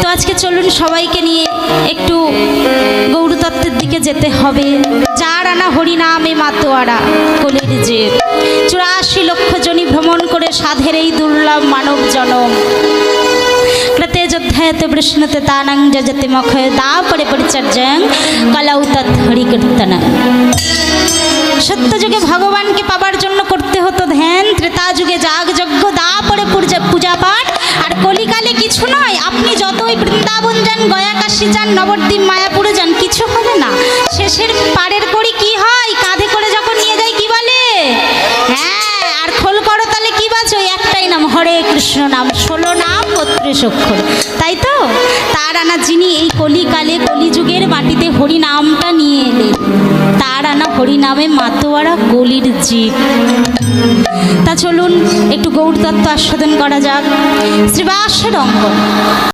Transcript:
তো আজকে চলুন সবাইকে নিয়ে একটু গৌরতত্ত্বের দিকে যেতে হবে। যার আনা হরিনামে মাতোয়ারা কলির যে 84 লক্ষ জনি ভ্রমণ করে সাধের এই দুর্লভ মানব জনম তেজোধ্যায়তে বৃষ্ণতে তানাং যজতে মখয় দা পরে পরিচর্যাং কলাউ তৎ হরিকীর্তন। সত্য যুগে ভগবানকে পাবার জন্য করতে হতো ধ্যান, ত্রেতা যুগে যাগযজ্ঞ, দা পরে পূজা পাঠ, আর কলিকালে কিছু নয়। আপনি যতই বৃন্দাবন যান, গয়া কাশী যান, নবদ্বীপ মায়াপুরে যান, কিছু হবে না। শেষের পাড়ের করি কি হয়, কাঁধে করে যখন নিয়ে যায় কি বলে, হ্যাঁ, আর খোল করো তাহলে কি বাজো, একটাই নাম, হরে কৃষ্ণ নাম, 16 নাম 32 অক্ষর, তাই তো? তার আনা যিনি এই কলিকালে কলিযুগের মাটিতে হরি নামটা নিয়ে এলেন, তার আনা হরি নামে মাতোয়ারা কলির জীব। তা চলুন একটু গৌরতত্ত্ব আস্বাদন করা যাক। শ্রীবাসের অঙ্গন।